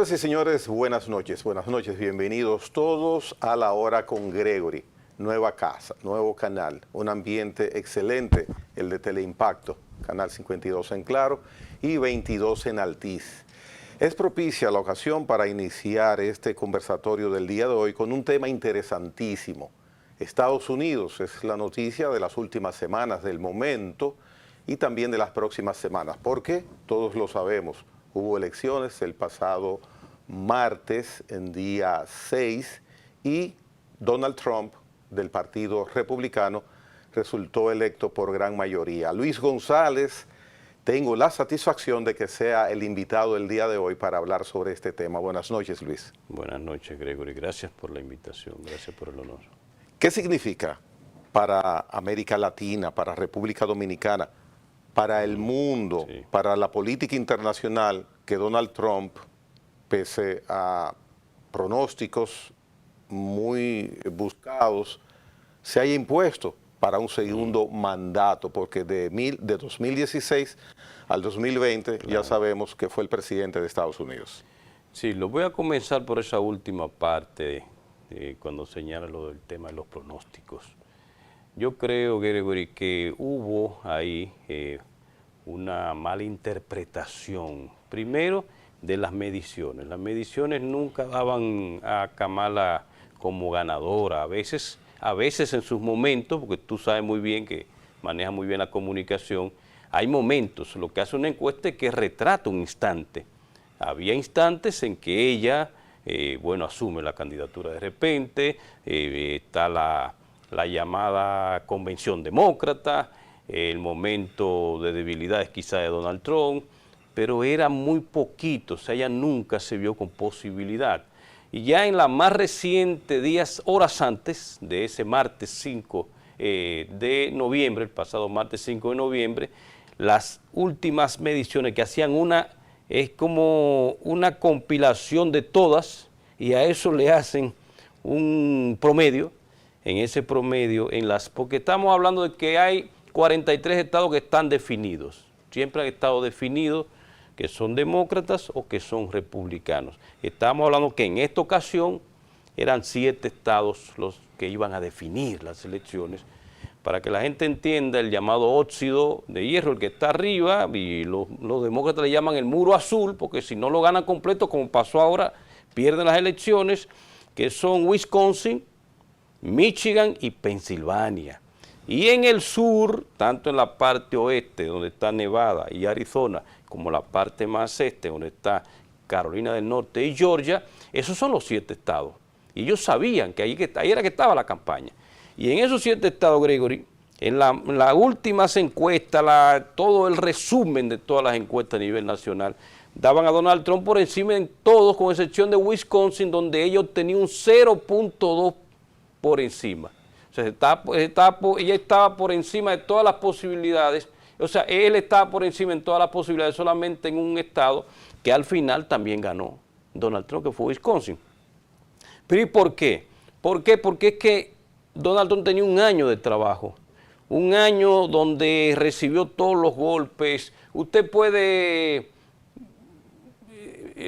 Señoras y señores, buenas noches, bienvenidos todos a La Hora con Gregory. Nueva casa, nuevo canal, un ambiente excelente, el de Teleimpacto, canal 52 en Claro y 22 en Altiz. Es propicia la ocasión para iniciar este conversatorio del día de hoy con un tema interesantísimo. Estados Unidos es la noticia de las últimas semanas, del momento y también de las próximas semanas, porque todos lo sabemos. Hubo elecciones el pasado martes, en día 6, y Donald Trump, del Partido Republicano, resultó electo por gran mayoría. Luis González, tengo la satisfacción de que sea el invitado el día de hoy para hablar sobre este tema. Buenas noches, Luis. Buenas noches, Gregory. Gracias por la invitación, gracias por el honor. ¿Qué significa para América Latina, para República Dominicana, para el mundo, sí, para la política internacional, que Donald Trump, pese a pronósticos muy buscados, se haya impuesto para un segundo mandato? Porque de 2016 al 2020 ya sabemos que fue el presidente de Estados Unidos. Sí, lo voy a comenzar por esa última parte, cuando señala lo del tema de los pronósticos. Yo creo, Gregory, que hubo ahí una mala interpretación, primero, de las mediciones. Las mediciones nunca daban a Kamala como ganadora, a veces en sus momentos, porque tú sabes muy bien que maneja muy bien la comunicación, hay momentos, lo que hace una encuesta es que retrata un instante. Había instantes en que ella, asume la candidatura de repente, está la llamada convención demócrata, el momento de debilidades quizá de Donald Trump, pero era muy poquito, o sea, ella nunca se vio con posibilidad. Y ya en la más reciente, horas antes de ese martes 5 de noviembre, el pasado martes 5 de noviembre, las últimas mediciones que hacían es como una compilación de todas, y a eso le hacen un promedio. En ese promedio, porque estamos hablando de que hay 43 estados que están definidos, siempre han estado definidos que son demócratas o que son republicanos. Estamos hablando que en esta ocasión eran 7 estados los que iban a definir las elecciones, para que la gente entienda el llamado óxido de hierro, el que está arriba, y los demócratas le llaman el muro azul, porque si no lo ganan completo, como pasó ahora, pierden las elecciones, que son Wisconsin, Michigan y Pensilvania. Y en el sur, tanto en la parte oeste, donde está Nevada y Arizona, como la parte más este, donde está Carolina del Norte y Georgia, esos son los 7 estados. Y ellos sabían que ahí era que estaba la campaña. Y en esos 7 estados, Gregory, en las últimas encuestas, todo el resumen de todas las encuestas a nivel nacional, daban a Donald Trump por encima en todos, con excepción de Wisconsin, donde ellos tenían un 0.2 por encima. O sea, ella estaba por encima de todas las posibilidades. O sea, él estaba por encima en todas las posibilidades, solamente en un estado que al final también ganó Donald Trump, que fue Wisconsin. ¿Pero y por qué? ¿Por qué? Porque es que Donald Trump tenía un año de trabajo, un año donde recibió todos los golpes. Usted puede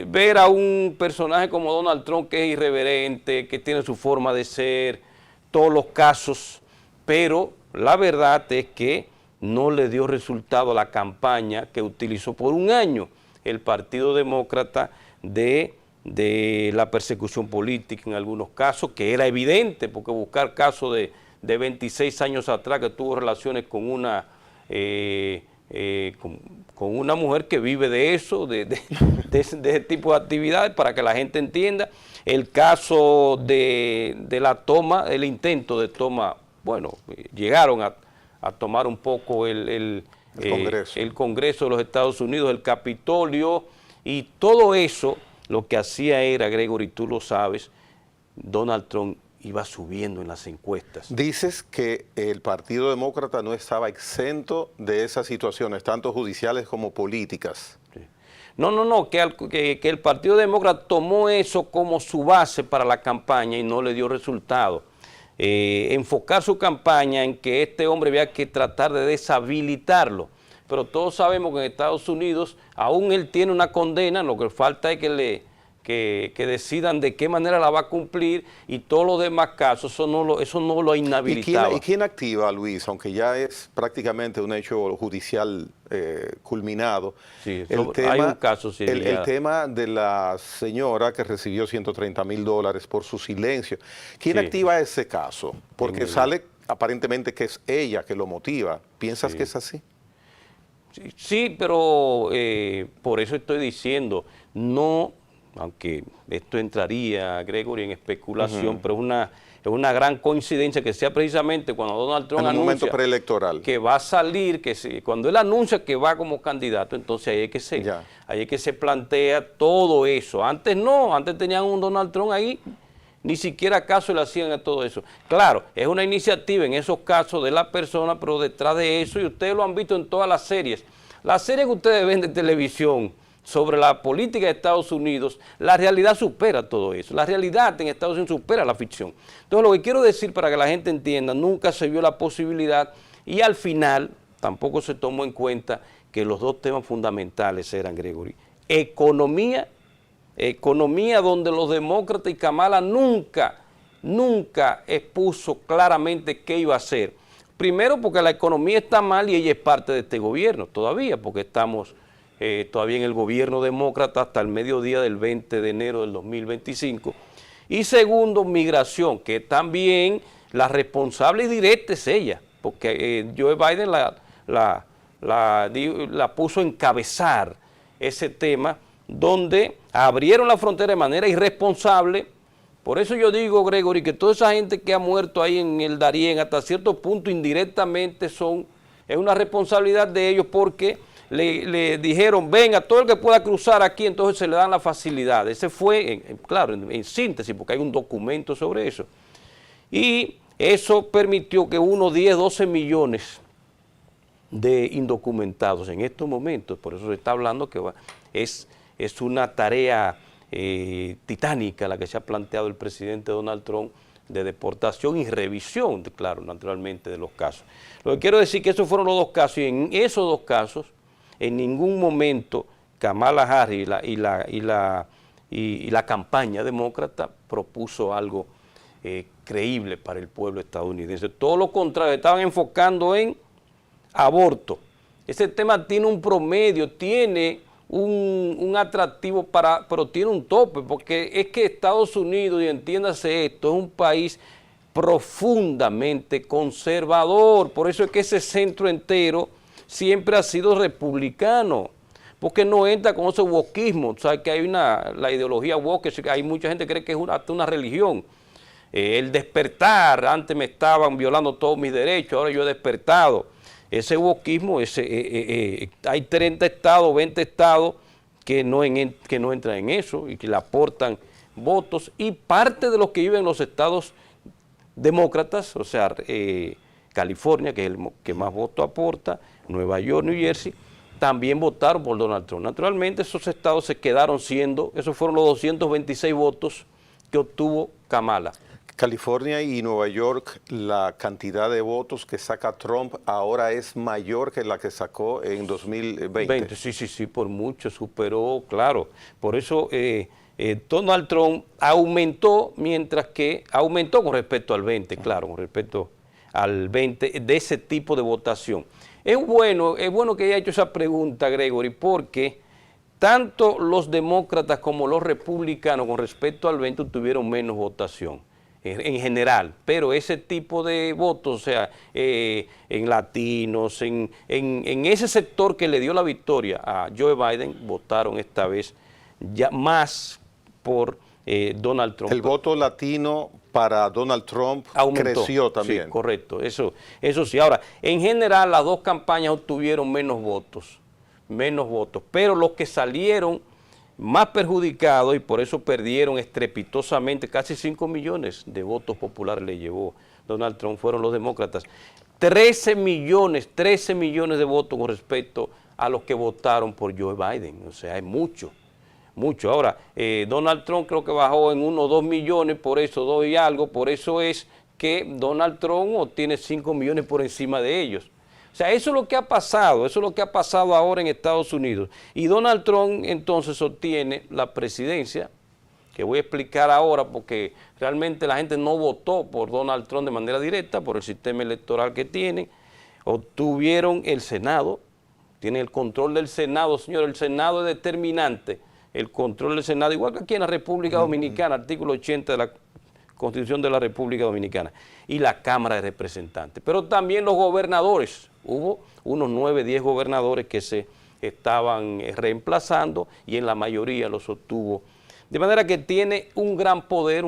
ver a un personaje como Donald Trump, que es irreverente, que tiene su forma de ser, todos los casos, pero la verdad es que no le dio resultado a la campaña que utilizó por un año el Partido Demócrata de la persecución política en algunos casos, que era evidente, porque buscar casos de 26 años atrás que tuvo relaciones con una mujer que vive de eso, de ese tipo de actividades, para que la gente entienda. El caso de la toma, el intento de toma, llegaron a tomar un poco el Congreso de los Estados Unidos, el Capitolio, y todo eso lo que hacía era, Gregory, tú lo sabes, Donald Trump iba subiendo en las encuestas. Dices que el Partido Demócrata no estaba exento de esas situaciones, tanto judiciales como políticas. Sí. No, que el Partido Demócrata tomó eso como su base para la campaña y no le dio resultado. Enfocar su campaña en que este hombre había que tratar de deshabilitarlo. Pero todos sabemos que en Estados Unidos aún él tiene una condena, lo que falta es que que decidan de qué manera la va a cumplir y todos los demás casos, eso no lo inhabilitaba. ¿Y quién activa, Luis, aunque ya es prácticamente un hecho judicial culminado? Sí, hay un caso, sí, el tema de la señora que recibió $130,000 por su silencio. ¿Quién activa ese caso? Porque sale aparentemente que es ella que lo motiva. ¿Piensas que es así? Sí, pero por eso estoy diciendo, no, aunque esto entraría, Gregory, en especulación, pero es una gran coincidencia que sea precisamente cuando Donald Trump anuncia momento preelectoral, que va a salir, cuando él anuncia que va como candidato, entonces ahí es que se plantea todo eso. Antes no, antes tenían un Donald Trump ahí, ni siquiera caso le hacían a todo eso. Claro, es una iniciativa en esos casos de la persona, pero detrás de eso, y ustedes lo han visto en todas las series que ustedes ven de televisión sobre la política de Estados Unidos, la realidad supera todo eso. La realidad en Estados Unidos supera la ficción. Entonces, lo que quiero decir para que la gente entienda, nunca se vio la posibilidad y al final tampoco se tomó en cuenta que los dos temas fundamentales eran, Gregory, economía donde los demócratas y Kamala nunca expuso claramente qué iba a hacer. Primero porque la economía está mal y ella es parte de este gobierno todavía, porque estamos todavía en el gobierno demócrata hasta el mediodía del 20 de enero del 2025. Y segundo, migración, que también la responsable directa es ella, porque Joe Biden la puso a encabezar ese tema, donde abrieron la frontera de manera irresponsable. Por eso yo digo, Gregory, que toda esa gente que ha muerto ahí en el Darién, hasta cierto punto indirectamente es una responsabilidad de ellos, porque le dijeron, venga, todo el que pueda cruzar aquí, entonces se le dan la facilidad. Ese fue, claro, en síntesis, porque hay un documento sobre eso. Y eso permitió que unos 10, 12 millones de indocumentados en estos momentos, por eso se está hablando que es una tarea titánica la que se ha planteado el presidente Donald Trump de deportación y revisión, claro, naturalmente, de los casos. Lo que quiero decir es que esos fueron los dos casos, y en esos dos casos, en ningún momento Kamala Harris y la campaña demócrata propuso algo creíble para el pueblo estadounidense. Todo lo contrario, estaban enfocando en aborto. Ese tema tiene un promedio, tiene un atractivo, pero tiene un tope, porque es que Estados Unidos, y entiéndase esto, es un país profundamente conservador. Por eso es que ese centro entero siempre ha sido republicano, porque no entra con ese wokismo. O sea, que hay la ideología woke, que hay mucha gente que cree que es hasta una religión. El despertar, antes me estaban violando todos mis derechos, ahora yo he despertado. Ese wokismo, hay 30 estados, 20 estados que no entran en eso y que le aportan votos, y parte de los que viven en los estados demócratas, o sea, California, que es el que más votos aporta, Nueva York, New Jersey, también votaron por Donald Trump. Naturalmente esos estados se quedaron esos fueron los 226 votos que obtuvo Kamala. California y Nueva York, la cantidad de votos que saca Trump ahora es mayor que la que sacó en 2020. Sí, por mucho, superó, claro. Por eso Donald Trump aumentó, aumentó con respecto al 20, claro, con respecto al 20 de ese tipo de votación. Es bueno que haya hecho esa pregunta, Gregory, porque tanto los demócratas como los republicanos con respecto al 20 tuvieron menos votación en general, pero ese tipo de votos, o sea, en latinos, en ese sector que le dio la victoria a Joe Biden, votaron esta vez ya más por Donald Trump. El voto latino para Donald Trump creció también. Sí, correcto, eso sí. Ahora, en general las dos campañas obtuvieron menos votos, pero los que salieron más perjudicados, y por eso perdieron estrepitosamente, casi 5 millones de votos populares le llevó Donald Trump, fueron los demócratas. 13 millones de votos con respecto a los que votaron por Joe Biden, o sea, es mucho. Ahora, Donald Trump creo que bajó en 1 o 2 millones, por eso 2 y algo, por eso es que Donald Trump obtiene 5 millones por encima de ellos. O sea, eso es lo que ha pasado, ahora en Estados Unidos. Y Donald Trump entonces obtiene la presidencia que voy a explicar ahora, porque realmente la gente no votó por Donald Trump de manera directa, por el sistema electoral que tienen. Obtuvieron el Senado, tienen el control del Senado, señor, el Senado es determinante, el control del Senado, igual que aquí en la República Dominicana, artículo 80 de la Constitución de la República Dominicana, y la Cámara de Representantes, pero también los gobernadores, hubo unos 9, 10 gobernadores que se estaban reemplazando y en la mayoría los obtuvo. De manera que tiene un gran poder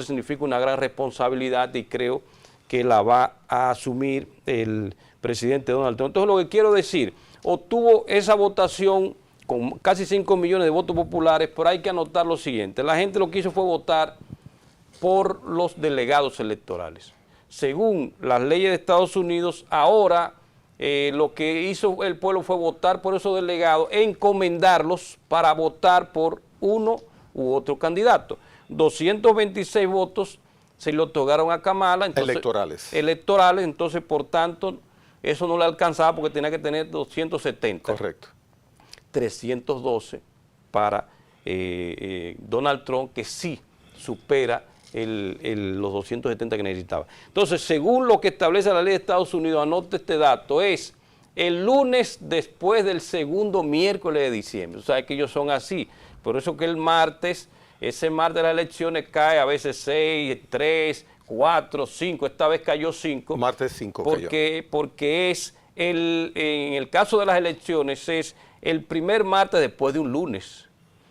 significa una gran responsabilidad y creo que la va a asumir el presidente Donald Trump. Entonces lo que quiero decir, obtuvo esa votación con casi 5 millones de votos populares, pero hay que anotar lo siguiente, la gente lo que hizo fue votar por los delegados electorales. Según las leyes de Estados Unidos, ahora lo que hizo el pueblo fue votar por esos delegados e encomendarlos para votar por uno u otro candidato. 226 votos se le otorgaron a Kamala. Entonces, electorales, entonces por tanto eso no le alcanzaba porque tenía que tener 270. Correcto. 312 para Donald Trump, que sí supera los 270 que necesitaba. Entonces, según lo que establece la ley de Estados Unidos, anote este dato, es el lunes después del segundo miércoles de diciembre. O sea, que ellos son así. Por eso que el martes, ese martes de las elecciones cae a veces 6, 3, 4, 5, esta vez cayó 5. Martes 5 cayó. Porque es, en el caso de las elecciones, es el primer martes después de un lunes.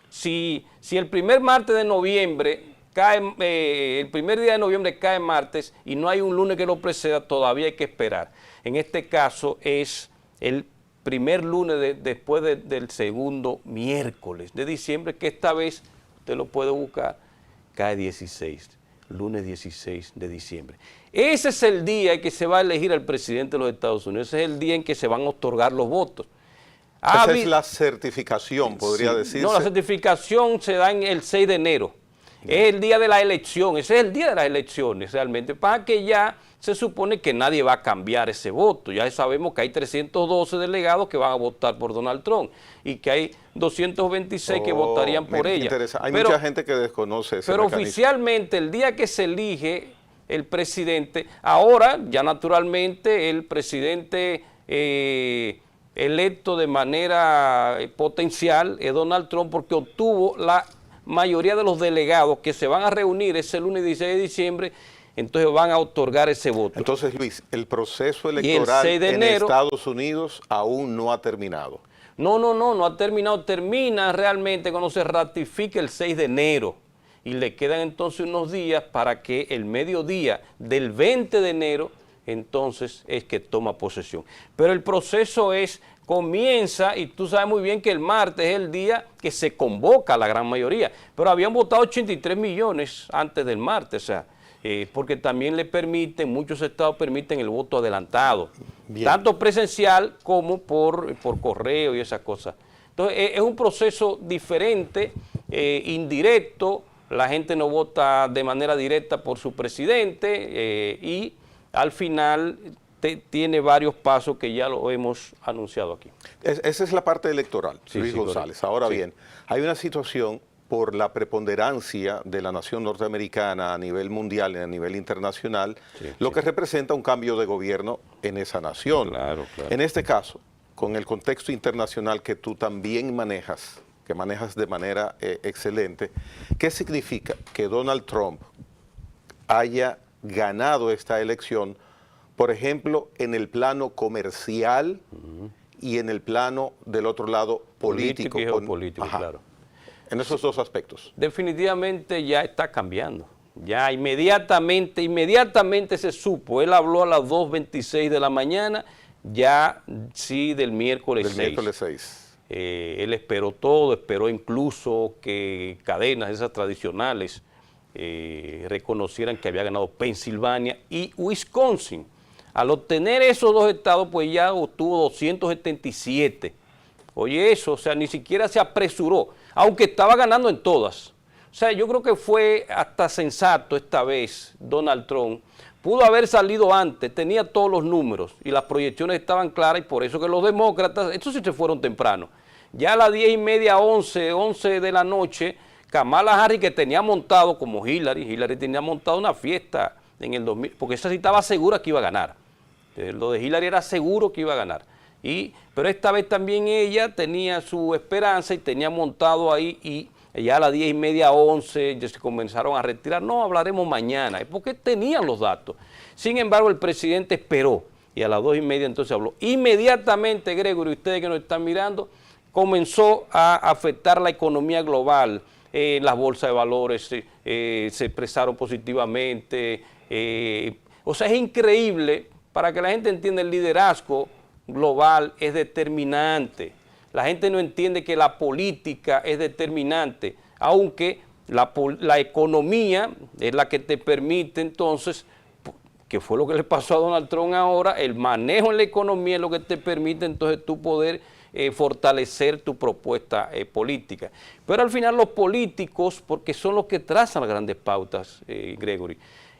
Si el primer martes de noviembre el primer día de noviembre cae martes y no hay un lunes que lo preceda, todavía hay que esperar. En este caso es el primer lunes después del segundo miércoles de diciembre, que esta vez usted lo puede buscar, cae 16, lunes 16 de diciembre. Ese es el día en que se va a elegir al presidente de los Estados Unidos, ese es el día en que se van a otorgar los votos. Esa es la certificación, podría decirse. No, la certificación se da en el 6 de enero. Es el día de la elección, ese es el día de las elecciones realmente, para que ya se supone que nadie va a cambiar ese voto. Ya sabemos que hay 312 delegados que van a votar por Donald Trump y que hay 226 que votarían por ella. Hay mucha gente que desconoce ese mecanismo. Oficialmente el día que se elige el presidente, ahora ya naturalmente el presidente electo de manera potencial es Donald Trump, porque obtuvo la mayoría de los delegados que se van a reunir ese lunes 16 de diciembre, entonces van a otorgar ese voto. Entonces, Luis, el proceso electoral en Estados Unidos aún no ha terminado. No ha terminado, termina realmente cuando se ratifique el 6 de enero y le quedan entonces unos días para que el mediodía del 20 de enero entonces es que toma posesión. Pero el proceso comienza, y tú sabes muy bien que el martes es el día que se convoca a la gran mayoría, pero habían votado 83 millones antes del martes, o sea, porque también le permiten, muchos estados permiten el voto adelantado, tanto presencial como por correo y esas cosas. Entonces es un proceso diferente, indirecto, la gente no vota de manera directa por su presidente y al final tiene varios pasos que ya lo hemos anunciado aquí. Esa es la parte electoral, Luis González. Correcto. Ahora bien, hay una situación por la preponderancia de la nación norteamericana a nivel mundial y a nivel internacional, lo que representa un cambio de gobierno en esa nación. Claro. En este caso, con el contexto internacional que tú también manejas, que manejas de manera excelente, ¿qué significa que Donald Trump haya ganado esta elección, por ejemplo, en el plano comercial y en el plano del otro lado político y geopolítico, claro. En esos dos aspectos. Definitivamente ya está cambiando. Ya inmediatamente se supo. Él habló a las 2:26 de la mañana, ya sí del miércoles 6. Miércoles 6. Él esperó todo, esperó incluso que cadenas esas tradicionales reconocieran que había ganado Pensilvania y Wisconsin. Al obtener esos dos estados, pues ya obtuvo 277. Oye eso, o sea, ni siquiera se apresuró, aunque estaba ganando en todas. O sea, yo creo que fue hasta sensato esta vez Donald Trump. Pudo haber salido antes, tenía todos los números y las proyecciones estaban claras, y por eso que los demócratas, estos sí se fueron temprano. Ya a las 10:30, 11 de la noche, Kamala Harris, que tenía montado como Hillary tenía montado una fiesta en el 2000, porque esa sí estaba segura que iba a ganar. Lo de Hillary era seguro que iba a ganar. Pero esta vez también ella tenía su esperanza y tenía montado ahí, y ya a las 10:30, 11, ya se comenzaron a retirar. No, hablaremos mañana, es porque tenían los datos. Sin embargo, el presidente esperó y a las 2:30 entonces habló. Inmediatamente, Gregory, ustedes que nos están mirando, comenzó a afectar la economía global. Las bolsas de valores se expresaron positivamente. O sea, es increíble. Para que la gente entienda, el liderazgo global es determinante. La gente no entiende que la política es determinante, aunque la economía es la que te permite entonces, que fue lo que le pasó a Donald Trump ahora, el manejo en la economía es lo que te permite entonces tú poder fortalecer tu propuesta política. Pero al final los políticos, porque son los que trazan las grandes pautas, Gregory.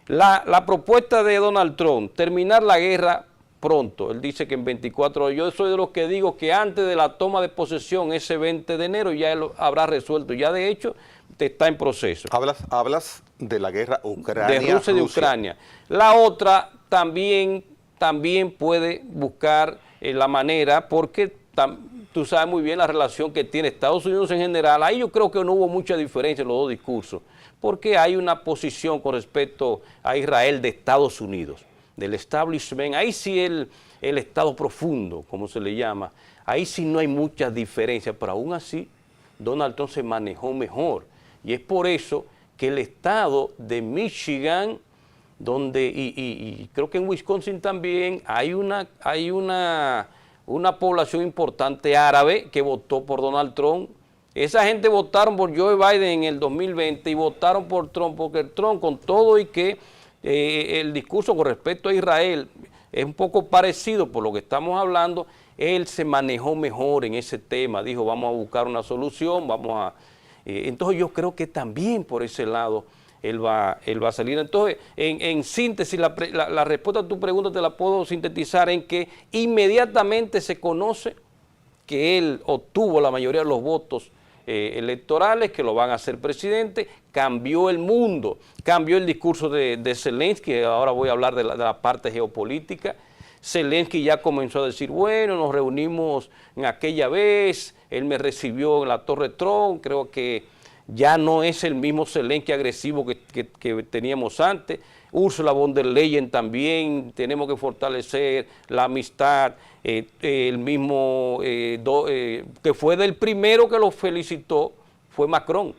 La propuesta de Donald Trump, terminar la guerra pronto, él dice que en 24 horas, yo soy de los que digo que antes de la toma de posesión, ese 20 de enero, ya él habrá resuelto, ya de hecho está en proceso. Hablas de la guerra Ucrania. De Rusia y de Ucrania. La otra también puede buscar la manera, porque tú sabes muy bien la relación que tiene Estados Unidos en general. Ahí yo creo que no hubo mucha diferencia en los dos discursos, porque hay una posición con respecto a Israel de Estados Unidos, del establishment. Ahí sí el Estado profundo, como se le llama, ahí sí no hay muchas diferencias, pero aún así Donald Trump se manejó mejor. Y es por eso que el estado de Michigan, donde, y creo que en Wisconsin también, hay una población importante árabe que votó por Donald Trump. Esa gente votaron por Joe Biden en el 2020 y votaron por Trump, porque Trump, con todo y que el discurso con respecto a Israel es un poco parecido por lo que estamos hablando, él se manejó mejor en ese tema, dijo vamos a buscar una solución, entonces yo creo que también por ese lado él va a salir. Entonces, en síntesis, la respuesta a tu pregunta te la puedo sintetizar en que inmediatamente se conoce que él obtuvo la mayoría de los votos electorales, que lo van a hacer presidente, cambió el mundo, cambió el discurso de Zelensky. Ahora voy a hablar de la parte geopolítica. Zelensky ya comenzó a decir, bueno, nos reunimos en aquella vez, él me recibió en la Torre Trump, creo que ya no es el mismo Zelensky agresivo que teníamos antes. Ursula von der Leyen también, tenemos que fortalecer la amistad. El mismo, que fue del primero que lo felicitó, fue Macron.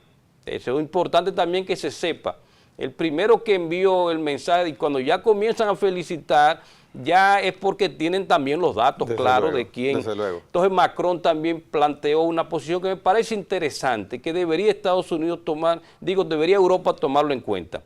Eso es importante también que se sepa. El primero que envió el mensaje, y cuando ya comienzan a felicitar, ya es porque tienen también los datos claros de quién. Desde luego. Entonces Macron también planteó una posición que me parece interesante, que debería Estados Unidos debería Europa tomarlo en cuenta.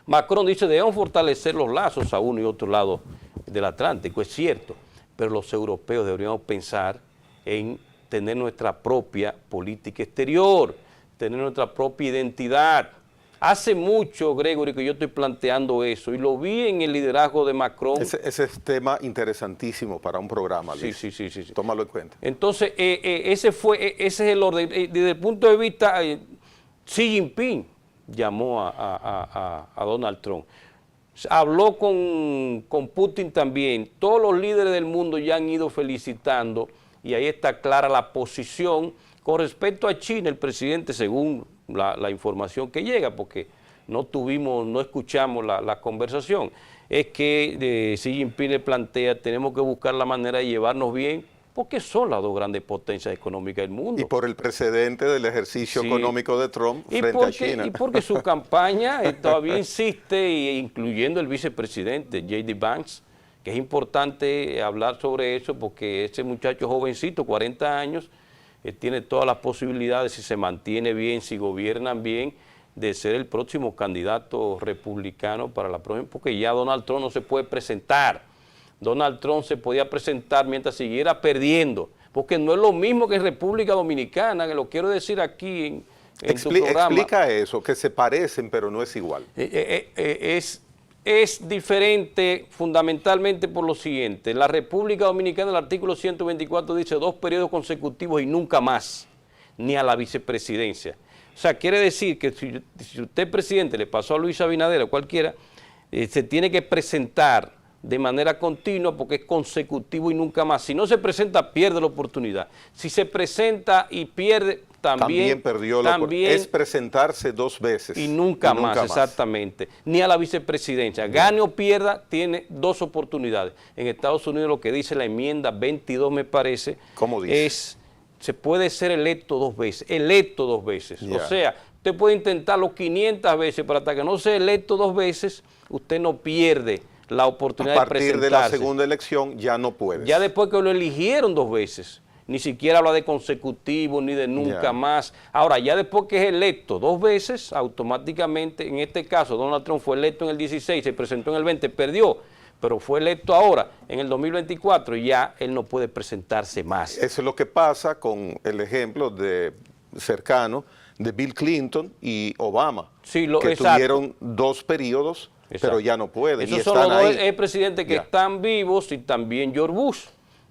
Macron dice, debemos fortalecer los lazos a uno y otro lado del Atlántico, es cierto, pero los europeos deberíamos pensar en tener nuestra propia política exterior, tener nuestra propia identidad. Hace mucho, Gregory, que yo estoy planteando eso, y lo vi en el liderazgo de Macron. Ese es tema interesantísimo para un programa, Luis. Sí. Tómalo en cuenta. Entonces, ese es el orden. Desde el punto de vista, Xi Jinping llamó a Donald Trump. Habló con Putin también. Todos los líderes del mundo ya han ido felicitando, y ahí está clara la posición. Con respecto a China, el presidente, según la información que llega, porque no escuchamos la conversación, es que Xi Jinping le plantea, tenemos que buscar la manera de llevarnos bien, porque son las dos grandes potencias económicas del mundo. Y por el precedente del ejercicio económico de Trump frente a China. Y porque su campaña todavía insiste, incluyendo el vicepresidente J.D. Vance, que es importante hablar sobre eso, porque ese muchacho jovencito, 40 años, tiene todas las posibilidades, si se mantiene bien, si gobiernan bien, de ser el próximo candidato republicano para la próxima, porque ya Donald Trump no se puede presentar. Donald Trump se podía presentar mientras siguiera perdiendo, porque no es lo mismo que en República Dominicana, que lo quiero decir aquí en tu programa. Explica eso, que se parecen, pero no es igual. Es diferente fundamentalmente por lo siguiente. En la República Dominicana el artículo 124 dice 2 periodos consecutivos y nunca más, ni a la vicepresidencia. O sea, quiere decir que si usted, presidente, le pasó a Luis Abinader o cualquiera, se tiene que presentar de manera continua porque es consecutivo y nunca más. Si no se presenta, pierde la oportunidad. Si se presenta y pierde, también perdió la oportunidad. Es presentarse 2 veces. Y nunca más, exactamente. Ni a la vicepresidencia. Gane o pierda, tiene 2 oportunidades. En Estados Unidos lo que dice la enmienda 22, me parece, ¿cómo dice? Es, se puede ser electo 2 veces. Electo 2 veces. Yeah. O sea, usted puede intentarlo 500 veces, pero hasta que no sea electo 2 veces, usted no pierde la oportunidad de presentarse. A partir de la segunda elección ya no puedes. Ya después que lo eligieron 2 veces, ni siquiera habla de consecutivo ni de nunca más. Ahora, ya después que es electo 2 veces, automáticamente, en este caso, Donald Trump fue electo en el 16, se presentó en el 20, perdió, pero fue electo ahora, en el 2024, y ya él no puede presentarse más. Eso es lo que pasa con el ejemplo cercano de Bill Clinton y Obama, sí, que tuvieron 2 periodos. Exacto. Pero ya no pueden. Esos son los 2 presidentes que están vivos, y también George Bush,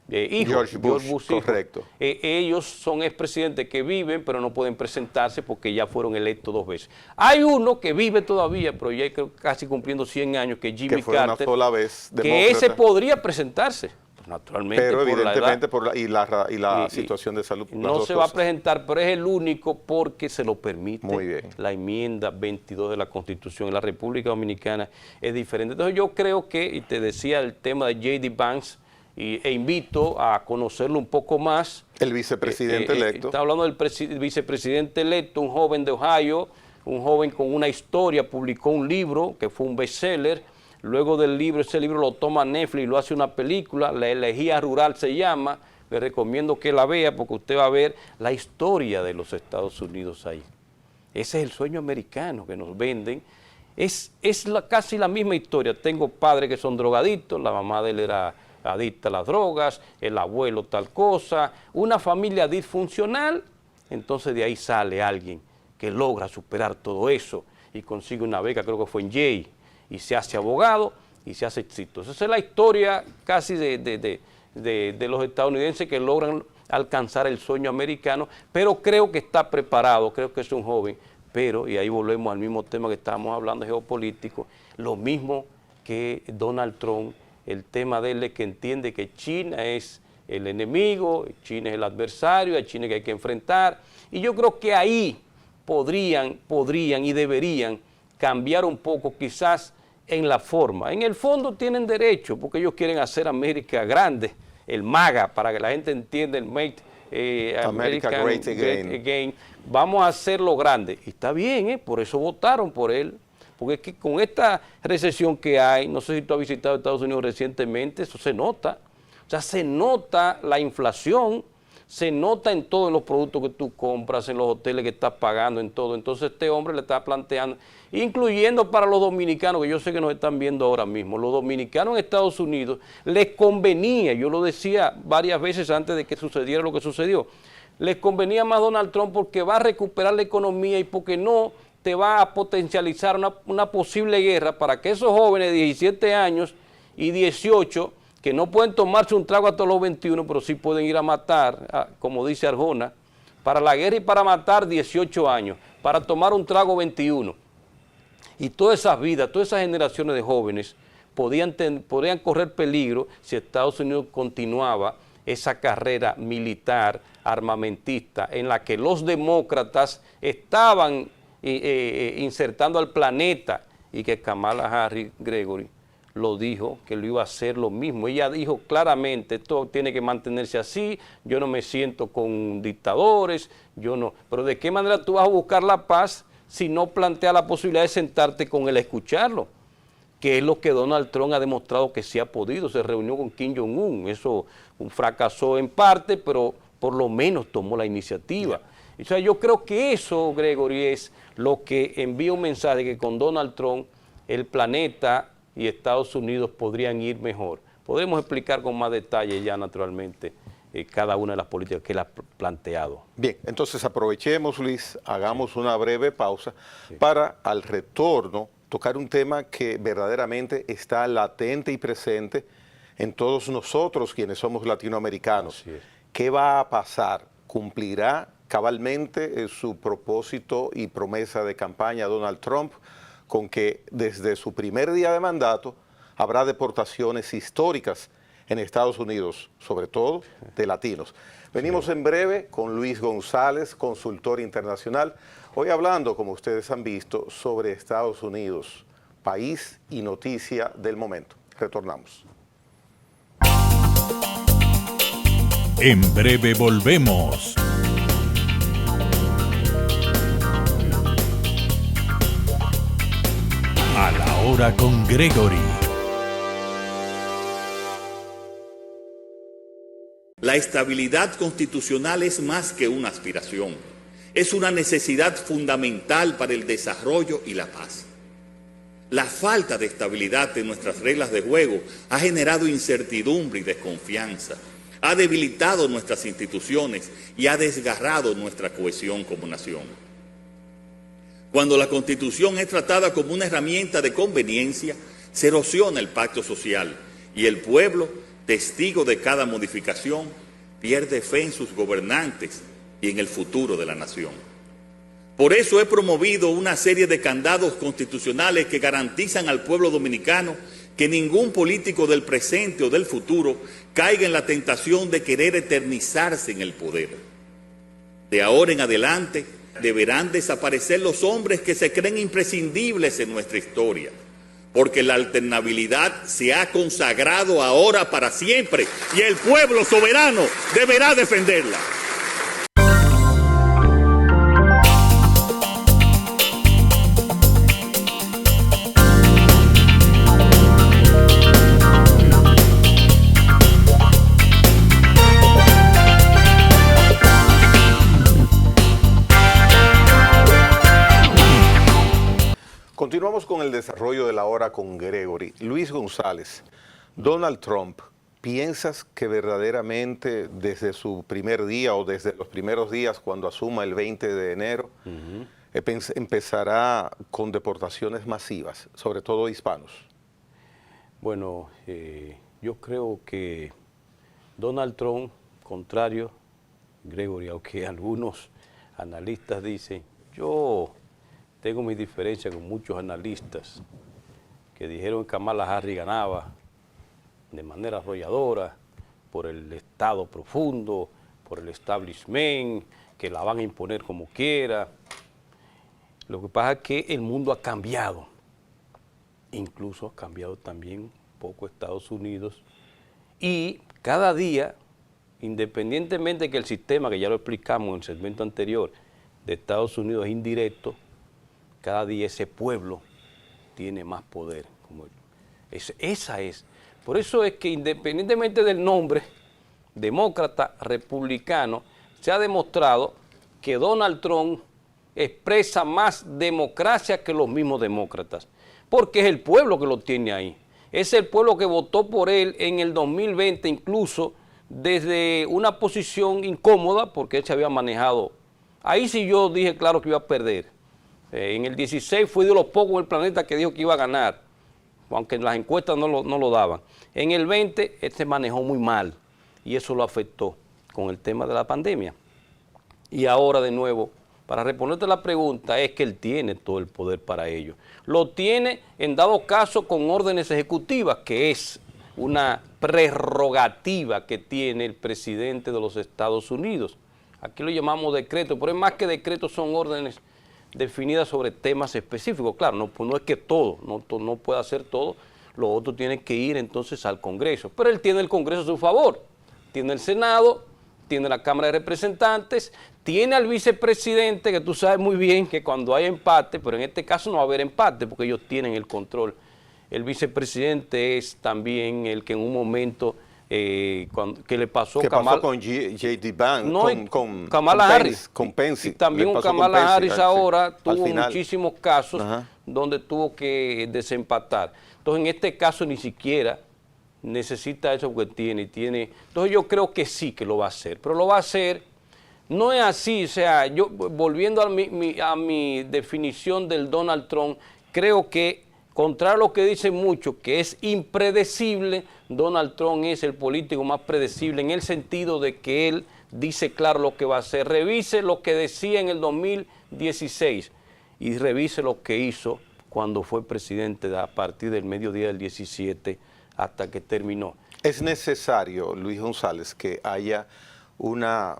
George Bush, correcto. Ellos son expresidentes que viven, pero no pueden presentarse porque ya fueron electos 2 veces. Hay uno que vive todavía, pero ya creo casi cumpliendo 100 años, que es Jimmy Carter, una sola vez que ese podría presentarse. Naturalmente, pero evidentemente por la situación de salud. No se va a presentar, pero es el único porque se lo permite. Muy bien. La enmienda 22 de la Constitución. En la República Dominicana es diferente. Entonces yo creo que, y te decía el tema de J.D. Vance, e invito a conocerlo un poco más. El vicepresidente electo. Está hablando del vicepresidente electo, un joven de Ohio, un joven con una historia, publicó un libro que fue un bestseller. Luego del libro, ese libro lo toma Netflix y lo hace una película, La Elegía Rural se llama. Le recomiendo que la vea porque usted va a ver la historia de los Estados Unidos ahí. Ese es el sueño americano que nos venden. Es casi la misma historia. Tengo padres que son drogadictos, la mamá de él era adicta a las drogas, el abuelo tal cosa, una familia disfuncional. Entonces de ahí sale alguien que logra superar todo eso y consigue una beca, creo que fue en Yale, y se hace abogado y se hace exitoso. Esa es la historia casi de los estadounidenses que logran alcanzar el sueño americano, pero creo que está preparado, creo que es un joven, pero, y ahí volvemos al mismo tema que estábamos hablando, geopolítico, lo mismo que Donald Trump, el tema de él es que entiende que China es el enemigo, China es el adversario, a China que hay que enfrentar, y yo creo que ahí podrían y deberían cambiar un poco quizás en la forma. En el fondo tienen derecho, porque ellos quieren hacer América grande, el MAGA, para que la gente entienda el Make America Great Again. Vamos a hacerlo grande. Y está bien, por eso votaron por él. Porque es que con esta recesión que hay, no sé si tú has visitado Estados Unidos recientemente, eso se nota. O sea, se nota la inflación, se nota en todos los productos que tú compras, en los hoteles que estás pagando, en todo. Entonces este hombre le está planteando, incluyendo para los dominicanos, que yo sé que nos están viendo ahora mismo, los dominicanos en Estados Unidos les convenía, yo lo decía varias veces antes de que sucediera lo que sucedió, les convenía más Donald Trump porque va a recuperar la economía y porque no te va a potencializar una posible guerra para que esos jóvenes de 17 años y 18 que no pueden tomarse un trago hasta los 21, pero sí pueden ir a matar, como dice Arjona, para la guerra y para matar 18 años, para tomar un trago 21. Y todas esas vidas, todas esas generaciones de jóvenes podrían correr peligro si Estados Unidos continuaba esa carrera militar, armamentista, en la que los demócratas estaban insertando al planeta y que Kamala Harris, Gregory, lo dijo, que lo iba a hacer lo mismo. Ella dijo claramente, esto tiene que mantenerse así, yo no me siento con dictadores, yo no. Pero ¿de qué manera tú vas a buscar la paz si no planteas la posibilidad de sentarte con él a escucharlo? Que es lo que Donald Trump ha demostrado que sí ha podido. Se reunió con Kim Jong-un, eso fracasó en parte, pero por lo menos tomó la iniciativa. O sea, yo creo que eso, Gregory, es lo que envía un mensaje que con Donald Trump el planeta y Estados Unidos podrían ir mejor. Podemos explicar con más detalle ya naturalmente cada una de las políticas que él ha planteado. Bien, entonces aprovechemos, Luis, hagamos una breve pausa para al retorno tocar un tema que verdaderamente está latente y presente en todos nosotros quienes somos latinoamericanos. ¿Qué va a pasar? ¿Cumplirá cabalmente su propósito y promesa de campaña Donald Trump, con que desde su primer día de mandato habrá deportaciones históricas en Estados Unidos, sobre todo de latinos. Venimos en breve con Luis González, consultor internacional, hoy hablando, como ustedes han visto, sobre Estados Unidos, país y noticia del momento. Retornamos. En breve volvemos. A la hora con Gregory. La estabilidad constitucional es más que una aspiración, es una necesidad fundamental para el desarrollo y la paz. La falta de estabilidad en nuestras reglas de juego ha generado incertidumbre y desconfianza, ha debilitado nuestras instituciones y ha desgarrado nuestra cohesión como nación. Cuando la Constitución es tratada como una herramienta de conveniencia, se erosiona el pacto social y el pueblo, testigo de cada modificación, pierde fe en sus gobernantes y en el futuro de la nación. Por eso he promovido una serie de candados constitucionales que garantizan al pueblo dominicano que ningún político del presente o del futuro caiga en la tentación de querer eternizarse en el poder. De ahora en adelante deberán desaparecer los hombres que se creen imprescindibles en nuestra historia, porque la alternabilidad se ha consagrado ahora para siempre y el pueblo soberano deberá defenderla. Continuamos con el desarrollo de la hora con Gregory. Luis González, Donald Trump, ¿piensas que verdaderamente desde su primer día o desde los primeros días cuando asuma el 20 de enero empezará con deportaciones masivas, sobre todo hispanos? Bueno, yo creo que Donald Trump, contrario, Gregory, aunque algunos analistas dicen, yo tengo mis diferencias con muchos analistas que dijeron que Kamala Harris ganaba de manera arrolladora por el Estado profundo, por el establishment, que la van a imponer como quiera. Lo que pasa es que el mundo ha cambiado, incluso ha cambiado también un poco Estados Unidos, y cada día, independientemente de que el sistema, que ya lo explicamos en el segmento anterior, de Estados Unidos es indirecto, cada día ese pueblo tiene más poder. Esa es. Por eso es que independientemente del nombre, demócrata, republicano, se ha demostrado que Donald Trump expresa más democracia que los mismos demócratas, porque es el pueblo que lo tiene ahí. Es el pueblo que votó por él en el 2020, incluso desde una posición incómoda, porque él se había manejado. Ahí sí yo dije claro que iba a perder. En el 16 fui de los pocos en el planeta que dijo que iba a ganar, aunque en las encuestas no lo daban. En el 20 él se manejó muy mal y eso lo afectó con el tema de la pandemia. Y ahora de nuevo, para responderte la pregunta, es que él tiene todo el poder para ello. Lo tiene en dado caso con órdenes ejecutivas, que es una prerrogativa que tiene el presidente de los Estados Unidos. Aquí lo llamamos decreto, pero es más que decreto, son órdenes definidas sobre temas específicos. Claro, no es que todo, no puede hacer todo, lo otro tiene que ir entonces al Congreso. Pero él tiene el Congreso a su favor, tiene el Senado, tiene la Cámara de Representantes, tiene al vicepresidente, que tú sabes muy bien que cuando hay empate, pero en este caso no va a haber empate porque ellos tienen el control. El vicepresidente es también el que en un momento que le pasó ¿Qué Kamala, pasó con J.D. Vance? no, con Kamala Harris. Con Pence. Y también con Kamala Harris ahora tuvo final muchísimos casos donde tuvo que desempatar. Entonces, en este caso ni siquiera necesita eso porque tiene. Entonces, yo creo que sí que lo va a hacer, pero lo va a hacer, no es así, o sea, yo volviendo a mi definición del Donald Trump, creo que, contrario a lo que dicen muchos, que es impredecible, Donald Trump es el político más predecible en el sentido de que él dice claro lo que va a hacer. Revise lo que decía en el 2016 y revise lo que hizo cuando fue presidente a partir del mediodía del 17 hasta que terminó. ¿Es necesario, Luis González, que haya una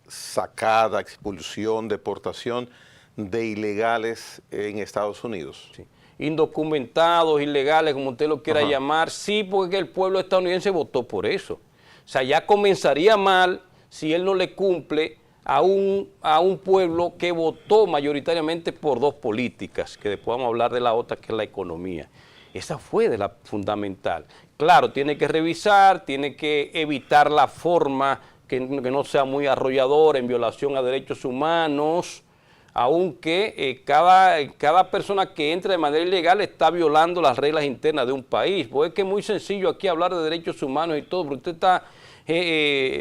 sacada, expulsión, deportación de ilegales en Estados Unidos? Sí. Indocumentados, ilegales, como usted lo quiera llamar, sí, porque el pueblo estadounidense votó por eso. O sea, ya comenzaría mal si él no le cumple a un pueblo que votó mayoritariamente por dos políticas, que después vamos a hablar de la otra, que es la economía. Esa fue de la fundamental. Claro, tiene que revisar, tiene que evitar la forma que no sea muy arrolladora en violación a derechos humanos, aunque cada persona que entre de manera ilegal está violando las reglas internas de un país. Pues es que es muy sencillo aquí hablar de derechos humanos y todo, pero usted está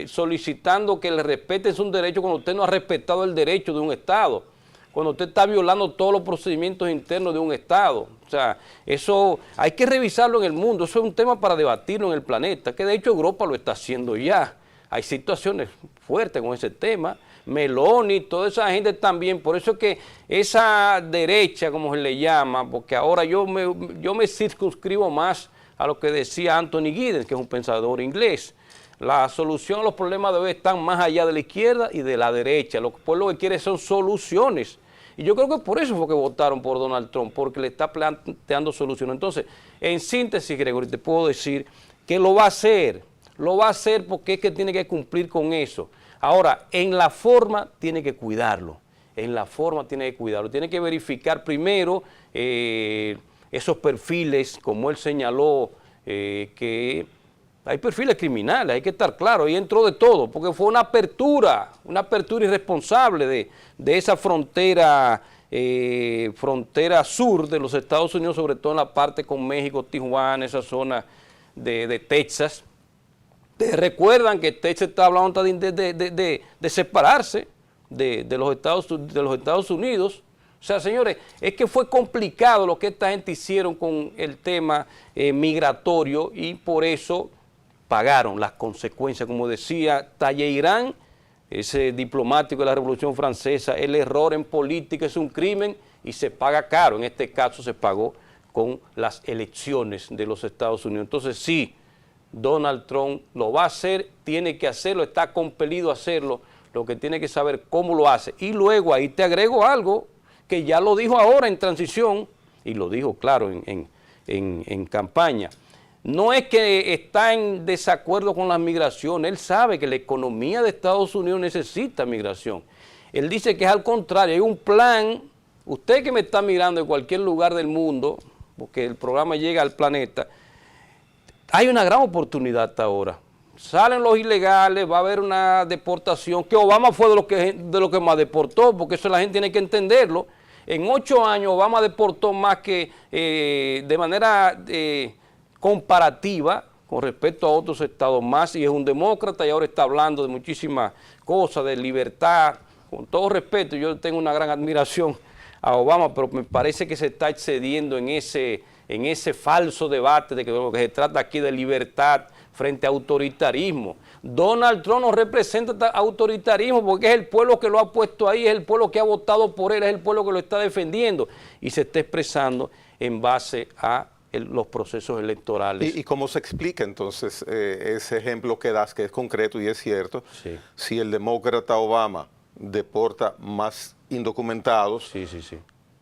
solicitando que le respeten sus derechos cuando usted no ha respetado el derecho de un Estado, cuando usted está violando todos los procedimientos internos de un Estado. O sea, eso hay que revisarlo en el mundo, eso es un tema para debatirlo en el planeta, que de hecho Europa lo está haciendo ya. Hay situaciones fuertes con ese tema, Meloni, toda esa gente también, por eso es que esa derecha, como se le llama, porque ahora yo me circunscribo más a lo que decía Anthony Giddens, que es un pensador inglés. La solución a los problemas de hoy están más allá de la izquierda y de la derecha. Lo que el pueblo que quiere son soluciones. Y yo creo que por eso fue que votaron por Donald Trump, porque le está planteando soluciones. Entonces, en síntesis, Gregory, te puedo decir que lo va a hacer porque es que tiene que cumplir con eso. Ahora, en la forma tiene que cuidarlo, tiene que verificar primero esos perfiles, como él señaló, que hay perfiles criminales, hay que estar claro, ahí entró de todo, porque fue una apertura irresponsable de esa frontera sur de los Estados Unidos, sobre todo en la parte con México, Tijuana, esa zona de Texas. Recuerdan que Texas está hablando de separarse de los Estados Unidos. O sea, señores, es que fue complicado lo que esta gente hicieron con el tema migratorio y por eso pagaron las consecuencias. Como decía Talleyrand, ese diplomático de la Revolución Francesa, el error en política es un crimen y se paga caro. En este caso se pagó con las elecciones de los Estados Unidos. Entonces sí, Donald Trump lo va a hacer, tiene que hacerlo, está compelido a hacerlo, lo que tiene que saber cómo lo hace. Y luego ahí te agrego algo que ya lo dijo ahora en transición, y lo dijo claro en campaña. No es que está en desacuerdo con la migración, él sabe que la economía de Estados Unidos necesita migración. Él dice que es al contrario, hay un plan, usted que me está mirando en cualquier lugar del mundo, porque el programa llega al planeta, hay una gran oportunidad hasta ahora. Salen los ilegales, va a haber una deportación, que Obama fue de lo que más deportó, porque eso la gente tiene que entenderlo. En 8 años Obama deportó más que de manera comparativa con respecto a otros estados más, y es un demócrata y ahora está hablando de muchísimas cosas, de libertad. Con todo respeto, yo tengo una gran admiración a Obama, pero me parece que se está excediendo en ese falso debate de que lo que se trata aquí de libertad frente a autoritarismo. Donald Trump no representa autoritarismo porque es el pueblo que lo ha puesto ahí, es el pueblo que ha votado por él, es el pueblo que lo está defendiendo y se está expresando en base a los procesos electorales. ¿Y cómo se explica entonces ese ejemplo que das, que es concreto y es cierto? Sí. Si el demócrata Obama deporta más indocumentados, Sí.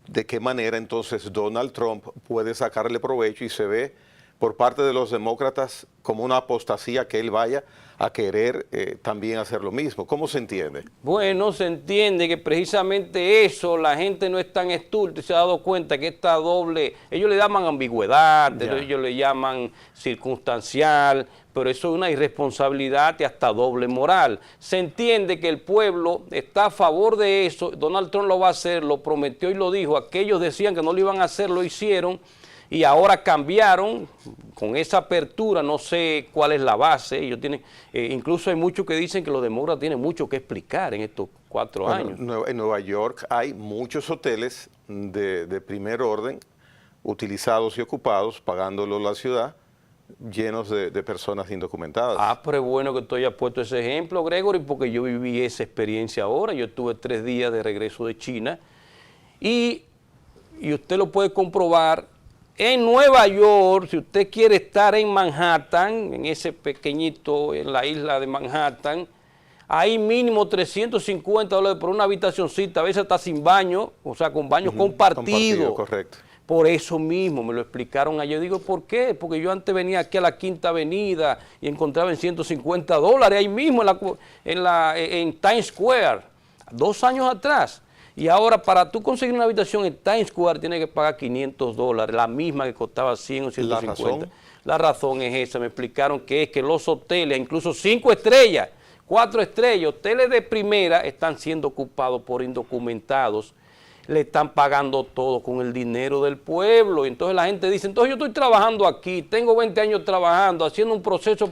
¿de qué manera entonces Donald Trump puede sacarle provecho y se ve por parte de los demócratas como una apostasía que él vaya a querer también hacer lo mismo? ¿Cómo se entiende? Bueno, se entiende que precisamente eso, la gente no es tan estúpida, se ha dado cuenta que esta doble, ellos le llaman ambigüedad, ellos le llaman circunstancial, pero eso es una irresponsabilidad y hasta doble moral. Se entiende que el pueblo está a favor de eso, Donald Trump lo va a hacer, lo prometió y lo dijo, aquellos decían que no lo iban a hacer, lo hicieron, y ahora cambiaron con esa apertura, no sé cuál es la base, ellos tienen, incluso hay muchos que dicen que los demócratas tienen mucho que explicar en estos 4 años. En Nueva York hay muchos hoteles de primer orden utilizados y ocupados, pagándolo la ciudad, llenos de personas indocumentadas. Ah, pero es bueno que tú hayas puesto ese ejemplo, Gregory, porque yo viví esa experiencia ahora. Yo estuve 3 días de regreso de China y usted lo puede comprobar. En Nueva York, si usted quiere estar en Manhattan, en ese pequeñito, en la isla de Manhattan, hay mínimo $350 por una habitacioncita, a veces hasta sin baño, o sea, con baños compartidos. Correcto. Por eso mismo, me lo explicaron ayer. Yo digo, ¿por qué? Porque yo antes venía aquí a la Quinta Avenida y encontraba en $150 ahí mismo en Times Square, 2 años atrás. Y ahora para tú conseguir una habitación en Times Square tienes que pagar $500, la misma que costaba 100 o 150. ¿La razón? La razón es esa, me explicaron que es que los hoteles, incluso 5 estrellas, 4 estrellas, hoteles de primera están siendo ocupados por indocumentados, le están pagando todo con el dinero del pueblo. Y entonces la gente dice, entonces yo estoy trabajando aquí, tengo 20 años trabajando, haciendo un proceso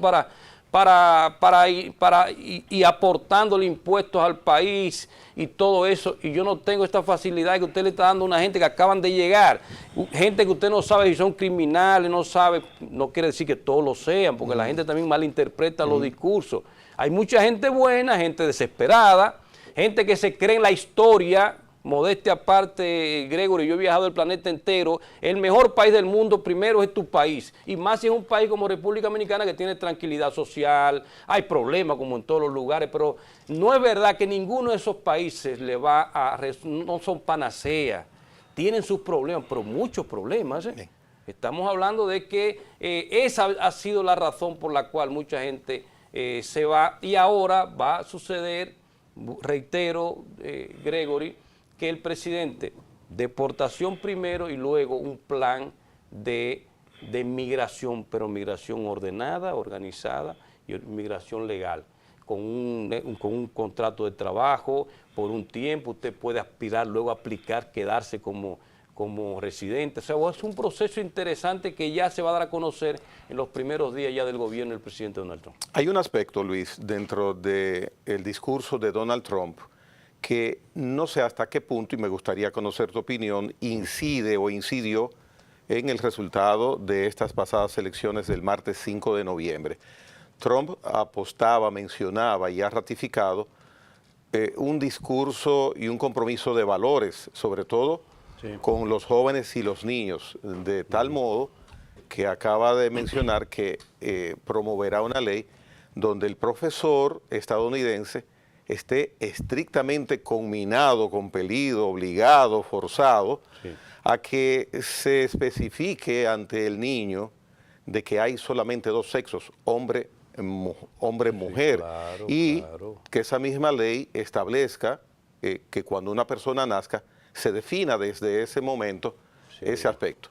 y aportándole impuestos al país y todo eso, y yo no tengo esta facilidad que usted le está dando a una gente que acaban de llegar, gente que usted no sabe si son criminales, no sabe, no quiere decir que todos lo sean, porque la gente también malinterpreta los discursos. Hay mucha gente buena, gente desesperada, gente que se cree en la historia. Modestia aparte, Gregory, yo he viajado el planeta entero. El mejor país del mundo primero es tu país. Y más si es un país como República Dominicana que tiene tranquilidad social. Hay problemas como en todos los lugares, pero no es verdad que ninguno de esos países no son panacea. Tienen sus problemas, pero muchos problemas. Estamos hablando de que esa ha sido la razón por la cual mucha gente se va. Y ahora va a suceder, reitero, Gregory, que el presidente, deportación primero y luego un plan de migración, pero migración ordenada, organizada y migración legal, con un contrato de trabajo por un tiempo. Usted puede aspirar, luego aplicar, quedarse como residente. O sea, es un proceso interesante que ya se va a dar a conocer en los primeros días ya del gobierno del presidente Donald Trump. Hay un aspecto, Luis, dentro del discurso de Donald Trump que no sé hasta qué punto, y me gustaría conocer tu opinión, incide o incidió en el resultado de estas pasadas elecciones del martes 5 de noviembre. Trump apostaba, mencionaba y ha ratificado un discurso y un compromiso de valores, sobre todo con los jóvenes y los niños, de tal modo que acaba de mencionar que promoverá una ley donde el profesor estadounidense esté estrictamente conminado, compelido, obligado, forzado a que se especifique ante el niño de que hay solamente 2 sexos, hombre-mujer, claro, y claro, que esa misma ley establezca que cuando una persona nazca se defina desde ese momento ese aspecto.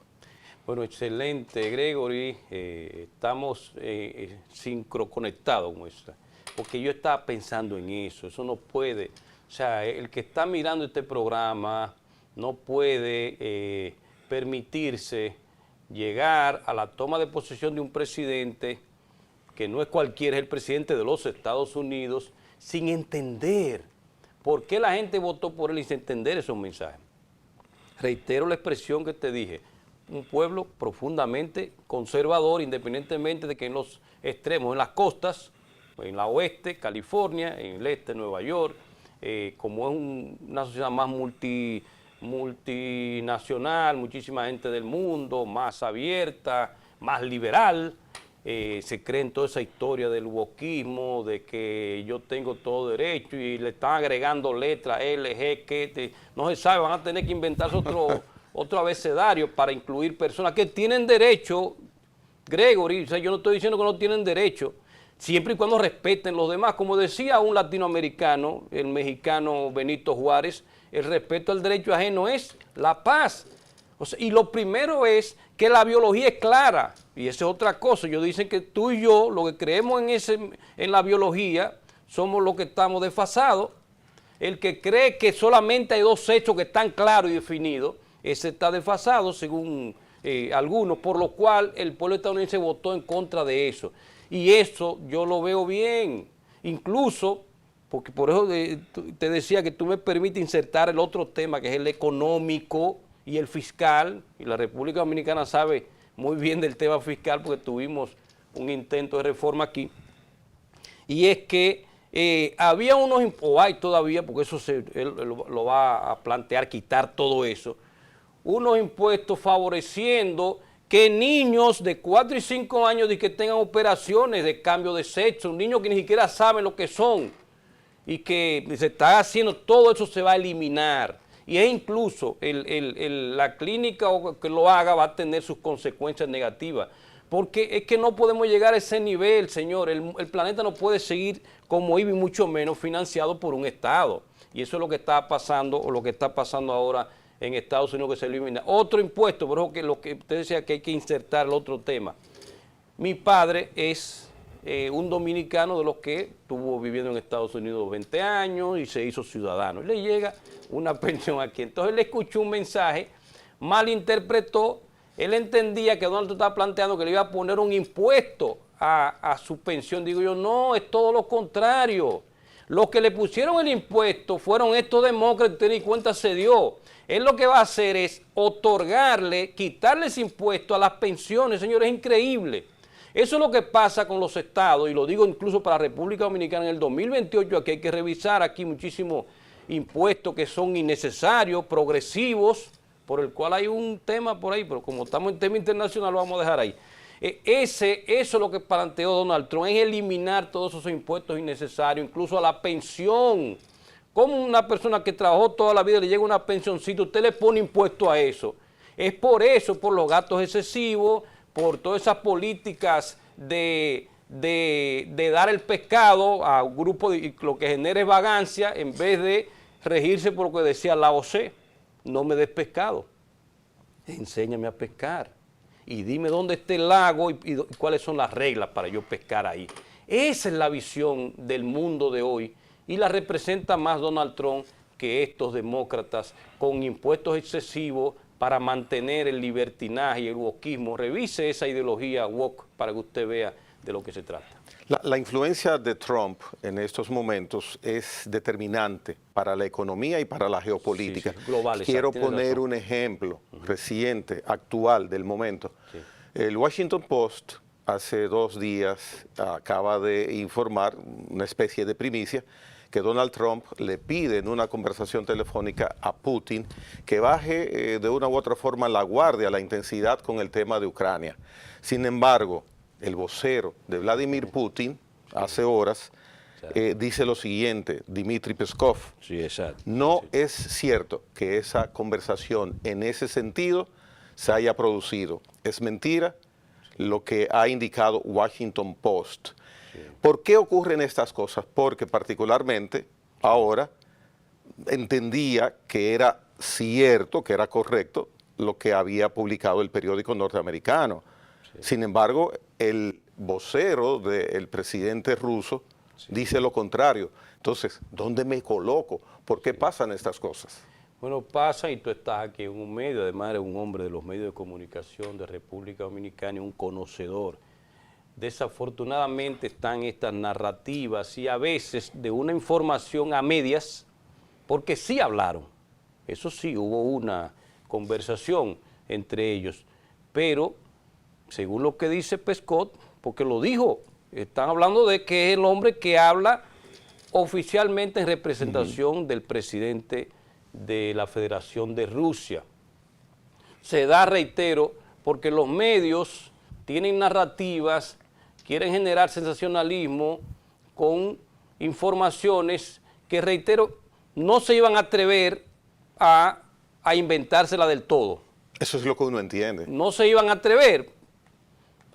Bueno, excelente, Gregory. Estamos sincroconectados con esto. Porque yo estaba pensando en eso no puede, o sea, el que está mirando este programa no puede permitirse llegar a la toma de posesión de un presidente que no es cualquiera, es el presidente de los Estados Unidos, sin entender por qué la gente votó por él y sin entender esos mensajes. Reitero la expresión que te dije, un pueblo profundamente conservador, independientemente de que en los extremos, en las costas, en la oeste, California, en el este, Nueva York, como es una sociedad más multinacional, muchísima gente del mundo, más abierta, más liberal, se cree en toda esa historia del wokismo, de que yo tengo todo derecho y le están agregando letras, L, G, que no se sabe, van a tener que inventarse otro abecedario para incluir personas que tienen derecho, Gregory, o sea, yo no estoy diciendo que no tienen derecho, siempre y cuando respeten los demás. Como decía un latinoamericano, el mexicano Benito Juárez, el respeto al derecho ajeno es la paz. O sea, y lo primero es que la biología es clara, y esa es otra cosa. Ellos dicen que tú y yo, lo que creemos en la biología, somos los que estamos desfasados. El que cree que solamente hay 2 hechos que están claros y definidos, ese está desfasado según algunos, por lo cual el pueblo estadounidense votó en contra de eso. Y eso yo lo veo bien, incluso, porque por eso te decía que tú me permites insertar el otro tema, que es el económico y el fiscal, y la República Dominicana sabe muy bien del tema fiscal porque tuvimos un intento de reforma aquí, y es que había unos, o hay todavía, porque eso él lo va a plantear, quitar todo eso, unos impuestos favoreciendo que niños de 4 y 5 años de que tengan operaciones de cambio de sexo, niños que ni siquiera saben lo que son, y que se está haciendo, todo eso se va a eliminar. Y es incluso la clínica que lo haga va a tener sus consecuencias negativas. Porque es que no podemos llegar a ese nivel, señor. El planeta no puede seguir como iba y mucho menos financiado por un Estado. Y eso es lo que está pasando, o lo que está pasando ahora en Estados Unidos, que se elimina. Otro impuesto, por eso que lo que usted decía que hay que insertar el otro tema. Mi padre es un dominicano de los que estuvo viviendo en Estados Unidos 20 años y se hizo ciudadano. Y le llega una pensión aquí. Entonces él escuchó un mensaje, malinterpretó. Él entendía que Donald Trump estaba planteando que le iba a poner un impuesto a su pensión. Digo yo, no, es todo lo contrario. Los que le pusieron el impuesto fueron estos demócratas, usted ni cuenta se dio. Él lo que va a hacer es otorgarle, quitarle ese impuesto a las pensiones, señores, es increíble. Eso es lo que pasa con los estados, y lo digo incluso para la República Dominicana en el 2028, aquí hay que revisar aquí muchísimos impuestos que son innecesarios, progresivos, por el cual hay un tema por ahí, pero como estamos en tema internacional lo vamos a dejar ahí. Eso es lo que planteó Donald Trump, es eliminar todos esos impuestos innecesarios, incluso a la pensión. Como una persona que trabajó toda la vida le llega una pensioncita, usted le pone impuesto a eso. Es por eso, por los gastos excesivos, por todas esas políticas de dar el pescado a un grupo, y lo que genera es vagancia, en vez de regirse por lo que decía la OC. No me des pescado, enséñame a pescar y dime dónde está el lago y cuáles son las reglas para yo pescar ahí. Esa es la visión del mundo de hoy y la representa más Donald Trump que estos demócratas con impuestos excesivos para mantener el libertinaje y el wokismo. Revise esa ideología woke para que usted vea de lo que se trata. La influencia de Trump en estos momentos es determinante para la economía y para la geopolítica. Sí, global, Quiero poner un ejemplo reciente, actual, del momento. Sí. El Washington Post hace 2 días acaba de informar, una especie de primicia, que Donald Trump le pide en una conversación telefónica a Putin que baje de una u otra forma la guardia, la intensidad con el tema de Ucrania. Sin embargo, el vocero de Vladimir Putin, hace horas, dice lo siguiente, Dmitry Peskov, no es cierto que esa conversación en ese sentido se haya producido. Es mentira lo que ha indicado Washington Post. ¿Por qué ocurren estas cosas? Porque particularmente ahora entendía que era cierto, que era correcto lo que había publicado el periódico norteamericano. Sin embargo, el vocero del presidente ruso dice lo contrario. Entonces, ¿dónde me coloco? ¿Por qué pasan estas cosas? Bueno, pasa y tú estás aquí en un medio, además eres un hombre de los medios de comunicación de República Dominicana, un conocedor. Desafortunadamente están estas narrativas y a veces de una información a medias, porque sí hablaron. Eso sí, hubo una conversación entre ellos, pero según lo que dice Peskov, porque lo dijo, están hablando de que es el hombre que habla oficialmente en representación del presidente de la Federación de Rusia. Se da, reitero, porque los medios tienen narrativas, quieren generar sensacionalismo con informaciones que, reitero, no se iban a atrever a inventársela del todo. Eso es lo que uno entiende. No se iban a atrever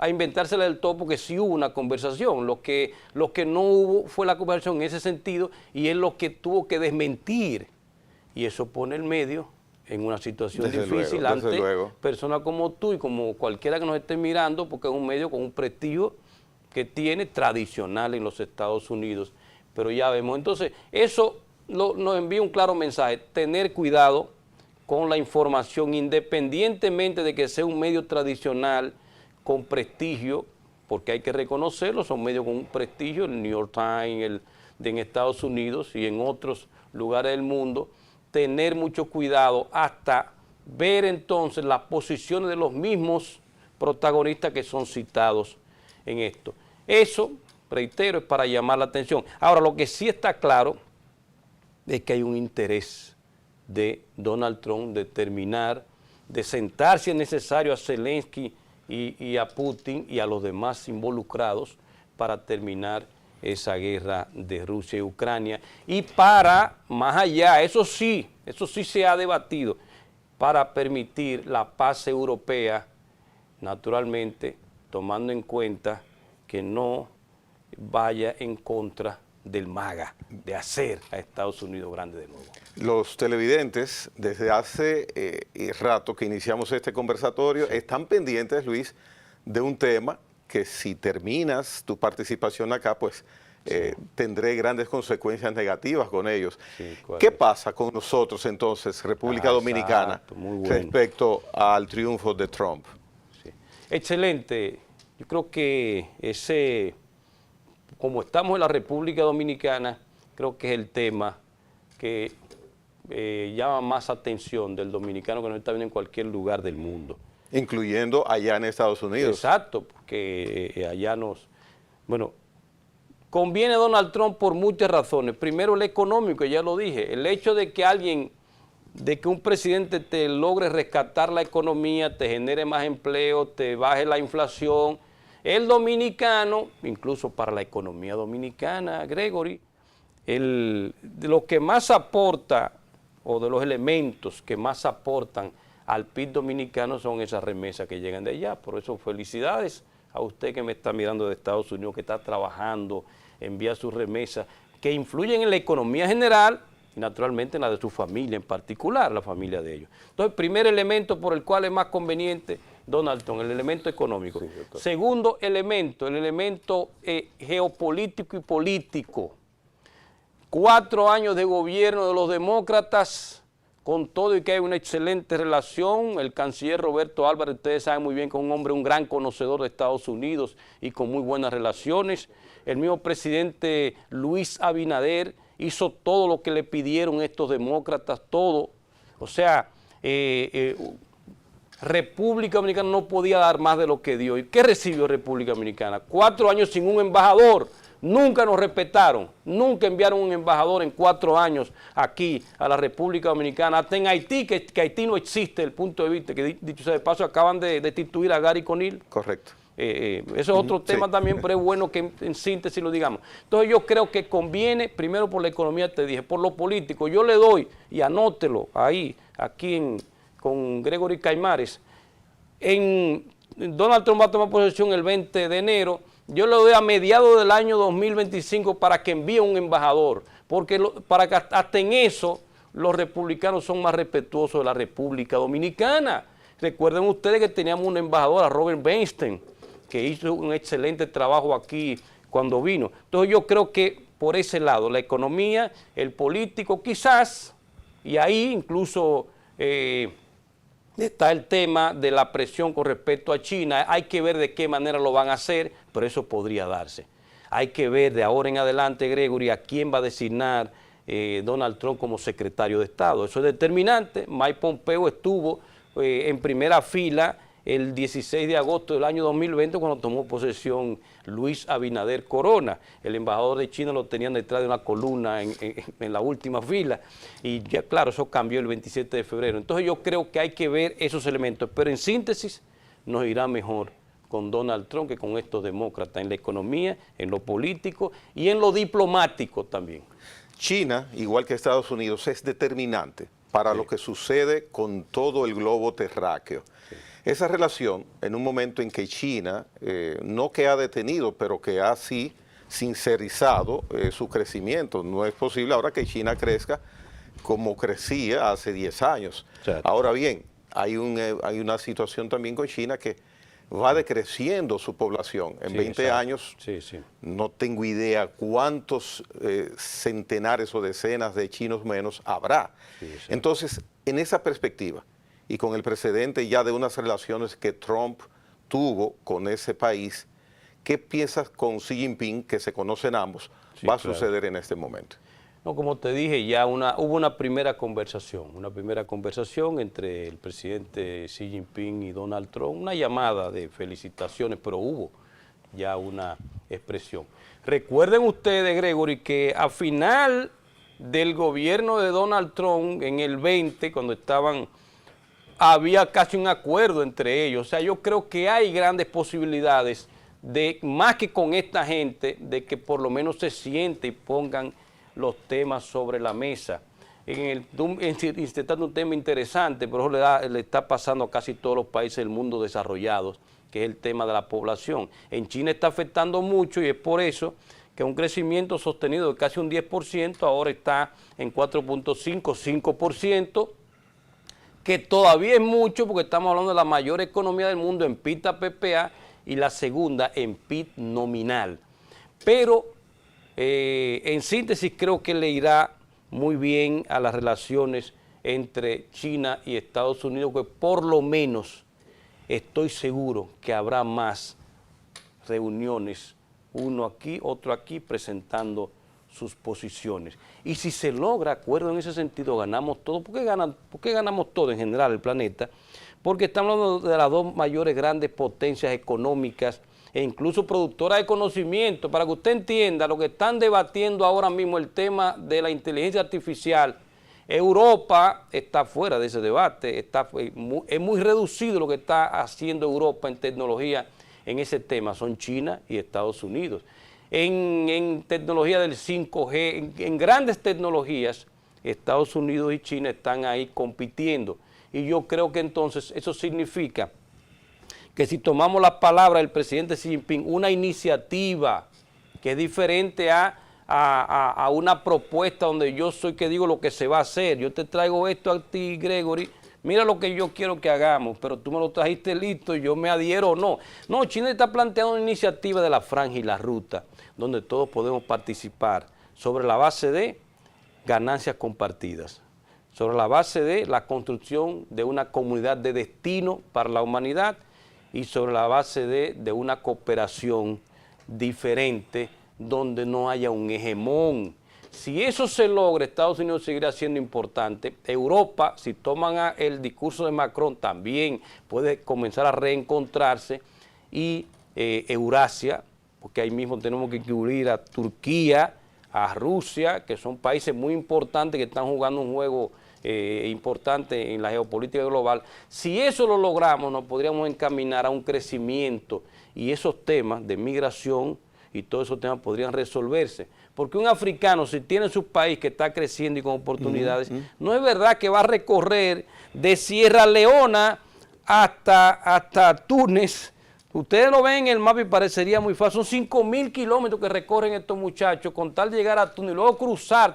a inventársela del todo porque sí hubo una conversación. Lo que no hubo fue la conversación en ese sentido y es lo que tuvo que desmentir. Y eso pone el medio en una situación difícil ante personas como tú y como cualquiera que nos esté mirando, porque es un medio con un prestigio que tiene tradicional en los Estados Unidos. Pero ya vemos, entonces eso nos envía un claro mensaje, tener cuidado con la información, independientemente de que sea un medio tradicional con prestigio, porque hay que reconocerlo, son medios con un prestigio, el New York Times, en Estados Unidos y en otros lugares del mundo, tener mucho cuidado hasta ver entonces las posiciones de los mismos protagonistas que son citados en esto. Eso, reitero, es para llamar la atención. Ahora, lo que sí está claro es que hay un interés de Donald Trump de terminar, de sentar si es necesario a Zelensky y a Putin y a los demás involucrados para terminar esa guerra de Rusia y Ucrania. Y para, más allá, eso sí se ha debatido, para permitir la paz europea, naturalmente, tomando en cuenta que no vaya en contra del MAGA, de hacer a Estados Unidos grande de nuevo. Los televidentes, desde hace rato que iniciamos este conversatorio, están pendientes, Luis, de un tema que si terminas tu participación acá, pues tendré grandes consecuencias negativas con ellos. Sí, ¿qué pasa con nosotros entonces, República Dominicana, respecto al triunfo de Trump? Sí. Excelente. Yo creo que como estamos en la República Dominicana, creo que es el tema que llama más atención del dominicano que nos está viendo en cualquier lugar del mundo. Incluyendo allá en Estados Unidos. Exacto, porque allá bueno, conviene a Donald Trump por muchas razones. Primero, el económico, ya lo dije. El hecho de que un presidente te logre rescatar la economía, te genere más empleo, te baje la inflación. El dominicano, incluso para la economía dominicana, Gregory, de lo que más aporta, o de los elementos que más aportan al PIB dominicano son esas remesas que llegan de allá. Por eso, felicidades a usted que me está mirando de Estados Unidos, que está trabajando, envía sus remesas, que influyen en la economía general y naturalmente en la de su familia, en particular la familia de ellos. Entonces, primer elemento por el cual es más conveniente Donald Trump, el elemento económico. Sí, segundo elemento, el elemento geopolítico y político. 4 años de gobierno de los demócratas, con todo y que hay una excelente relación. El canciller Roberto Álvarez, ustedes saben muy bien que es un hombre, un gran conocedor de Estados Unidos y con muy buenas relaciones. El mismo presidente Luis Abinader hizo todo lo que le pidieron estos demócratas, todo. O sea, República Dominicana no podía dar más de lo que dio. ¿Y qué recibió República Dominicana? 4 años sin un embajador. Nunca nos respetaron, nunca enviaron un embajador en 4 años aquí a la República Dominicana, hasta en Haití, que Haití no existe desde el punto de vista, que dicho sea de paso acaban de destituir a Gary Conil. Correcto. Eso es otro tema también, pero es bueno que en síntesis lo digamos. Entonces yo creo que conviene, primero por la economía te dije, por lo político, yo le doy, y anótelo ahí, aquí con Gregory Caimares, Donald Trump va a tomar posesión el 20 de enero, yo le doy a mediados del año 2025 para que envíe un embajador, porque para que hasta en eso los republicanos son más respetuosos de la República Dominicana. Recuerden ustedes que teníamos un embajador, a Robert Weinstein, que hizo un excelente trabajo aquí cuando vino. Entonces yo creo que por ese lado, la economía, el político quizás, y ahí incluso está el tema de la presión con respecto a China. Hay que ver de qué manera lo van a hacer, pero eso podría darse. Hay que ver de ahora en adelante, Gregory, a quién va a designar Donald Trump como secretario de Estado. Eso es determinante. Mike Pompeo estuvo en primera fila el 16 de agosto del año 2020 cuando tomó posesión Luis Abinader Corona. El embajador de China lo tenían detrás de una columna en la última fila y ya claro, eso cambió el 27 de febrero. Entonces yo creo que hay que ver esos elementos, pero en síntesis nos irá mejor con Donald Trump que con estos demócratas en la economía, en lo político y en lo diplomático también. China, igual que Estados Unidos, es determinante para lo que sucede con todo el globo terráqueo. Sí. Esa relación, en un momento en que China, no que ha detenido, pero que ha sí sincerizado su crecimiento. No es posible ahora que China crezca como crecía hace 10 años. Claro. Ahora bien, hay una situación también con China que va decreciendo su población. En 20 años, no tengo idea cuántos centenares o decenas de chinos menos habrá. Entonces, en esa perspectiva, y con el precedente ya de unas relaciones que Trump tuvo con ese país, ¿qué piensas con Xi Jinping, que se conocen ambos, va a suceder en este momento? No, como te dije, ya hubo una primera conversación entre el presidente Xi Jinping y Donald Trump, una llamada de felicitaciones, pero hubo ya una expresión. Recuerden ustedes, Gregory, que a final del gobierno de Donald Trump, en el 20, cuando había casi un acuerdo entre ellos. O sea, yo creo que hay grandes posibilidades de, más que con esta gente, de que por lo menos se siente y pongan los temas sobre la mesa. Intentando un tema interesante, pero eso le está pasando a casi todos los países del mundo desarrollados, que es el tema de la población. En China está afectando mucho y es por eso que un crecimiento sostenido de casi un 10%, ahora está en 4.5, 5%, que todavía es mucho porque estamos hablando de la mayor economía del mundo en PIB a PPA y la segunda en PIB nominal. Pero en síntesis creo que le irá muy bien a las relaciones entre China y Estados Unidos, que por lo menos estoy seguro que habrá más reuniones, uno aquí, otro aquí, presentando sus posiciones. Y si se logra acuerdo en ese sentido, ganamos todo. ¿Por qué ganamos todo en general el planeta? Porque estamos hablando de las dos mayores grandes potencias económicas e incluso productoras de conocimiento. Para que usted entienda lo que están debatiendo ahora mismo, el tema de la inteligencia artificial, Europa está fuera de ese debate, es muy reducido lo que está haciendo Europa en tecnología en ese tema, son China y Estados Unidos. En tecnología del 5G, en grandes tecnologías, Estados Unidos y China están ahí compitiendo. Y yo creo que entonces eso significa que si tomamos la palabra del presidente Xi Jinping, una iniciativa que es diferente a una propuesta donde yo soy que digo lo que se va a hacer, yo te traigo esto a ti, Gregory, mira lo que yo quiero que hagamos, pero tú me lo trajiste listo y yo me adhiero o no. No, China está planteando una iniciativa de la franja y la ruta, donde todos podemos participar sobre la base de ganancias compartidas, sobre la base de la construcción de una comunidad de destino para la humanidad y sobre la base de una cooperación diferente donde no haya un hegemón. Si eso se logra, Estados Unidos seguirá siendo importante. Europa, si toman el discurso de Macron, también puede comenzar a reencontrarse. Y Eurasia, porque ahí mismo tenemos que incluir a Turquía, a Rusia, que son países muy importantes que están jugando un juego importante en la geopolítica global. Si eso lo logramos, nos podríamos encaminar a un crecimiento y esos temas de migración y todos esos temas podrían resolverse. Porque un africano, si tiene su país que está creciendo y con oportunidades, no es verdad que va a recorrer de Sierra Leona hasta Túnez. Ustedes lo ven en el mapa y parecería muy fácil. Son 5.000 kilómetros que recorren estos muchachos con tal de llegar a Túnez y luego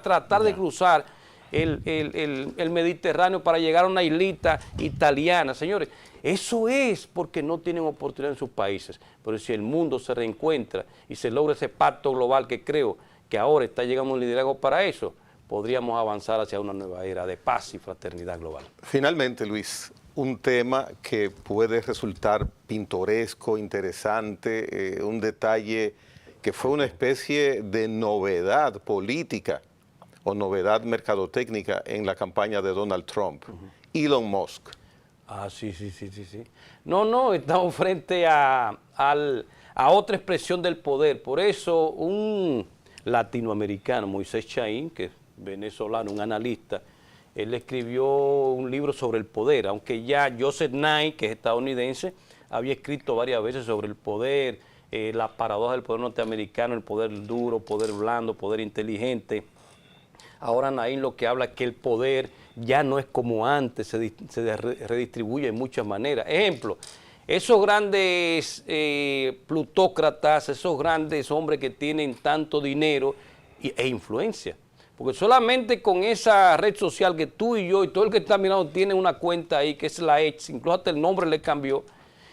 tratar de cruzar el Mediterráneo para llegar a una islita italiana. Señores, eso es porque no tienen oportunidad en sus países. Pero si el mundo se reencuentra y se logra ese pacto global que creo que ahora está llegando un liderazgo para eso, podríamos avanzar hacia una nueva era de paz y fraternidad global. Finalmente, Luis, un tema que puede resultar pintoresco, interesante, un detalle que fue una especie de novedad política o novedad mercadotécnica en la campaña de Donald Trump, Elon Musk. Ah, sí. No, estamos frente a otra expresión del poder. Por eso un latinoamericano, Moisés Chaín, que es venezolano, un analista, él escribió un libro sobre el poder, aunque ya Joseph Nye, que es estadounidense, había escrito varias veces sobre el poder, la paradoja del poder norteamericano, el poder duro, poder blando, poder inteligente. Ahora Naín lo que habla es que el poder ya no es como antes, se redistribuye de muchas maneras. Ejemplo, esos grandes plutócratas, esos grandes hombres que tienen tanto dinero e influencia, porque solamente con esa red social que tú y yo y todo el que está mirando tiene una cuenta ahí, que es la X, incluso hasta el nombre le cambió,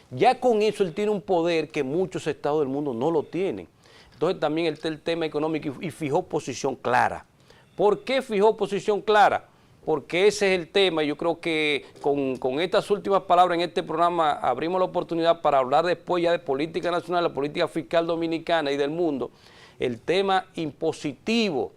ya con eso él tiene un poder que muchos estados del mundo no lo tienen. Entonces también el tema económico y fijó posición clara. ¿Por qué fijó posición clara? Porque ese es el tema. Yo creo que con estas últimas palabras en este programa abrimos la oportunidad para hablar después ya de política nacional, la política fiscal dominicana y del mundo. El tema impositivo,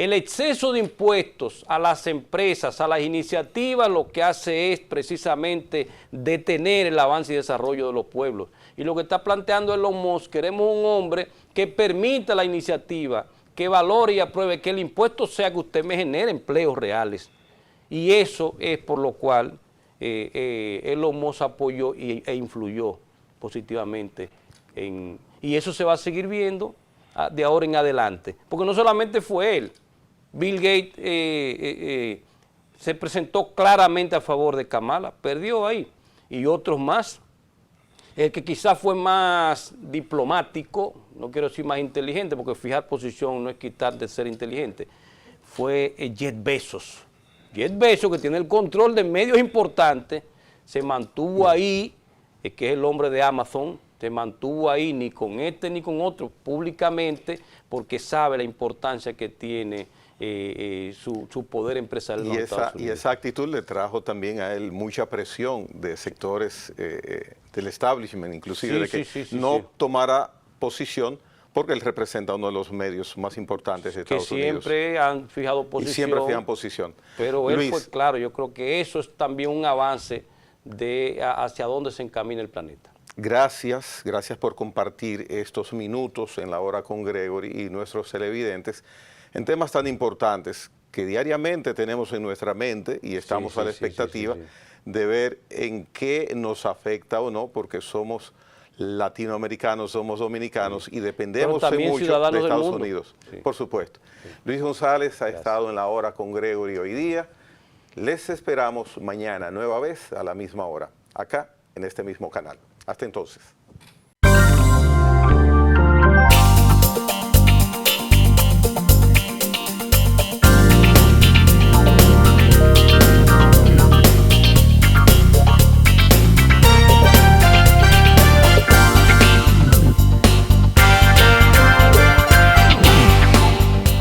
El exceso de impuestos a las empresas, a las iniciativas, lo que hace es precisamente detener el avance y desarrollo de los pueblos. Y lo que está planteando Elon Musk, queremos un hombre que permita la iniciativa, que valore y apruebe que el impuesto sea que usted me genere empleos reales. Y eso es por lo cual Elon Musk apoyó e influyó positivamente y eso se va a seguir viendo de ahora en adelante, porque no solamente fue él. Bill Gates se presentó claramente a favor de Kamala, perdió ahí, y otros más. El que quizás fue más diplomático, no quiero decir más inteligente, porque fijar posición no es quitar de ser inteligente, fue Jeff Bezos. Jeff Bezos, que tiene el control de medios importantes, se mantuvo ahí, que es el hombre de Amazon, se mantuvo ahí ni con este ni con otro públicamente, porque sabe la importancia que tiene su poder empresarial en los Estados Unidos. Y esa actitud le trajo también a él mucha presión de sectores del establishment, inclusive, de que no tomara posición, porque él representa uno de los medios más importantes de Estados Unidos. Que siempre han fijado posición. Y siempre fijan posición. Pero él fue claro, yo creo que eso es también un avance de hacia dónde se encamina el planeta. Gracias por compartir estos minutos en la hora con Gregory y nuestros televidentes en temas tan importantes que diariamente tenemos en nuestra mente y estamos a la expectativa de ver en qué nos afecta o no, porque somos latinoamericanos, somos dominicanos y dependemos mucho de Estados Unidos, por supuesto. Luis González ha estado en la hora con Gregory hoy día. Les esperamos mañana nueva vez a la misma hora, acá en este mismo canal. Hasta entonces.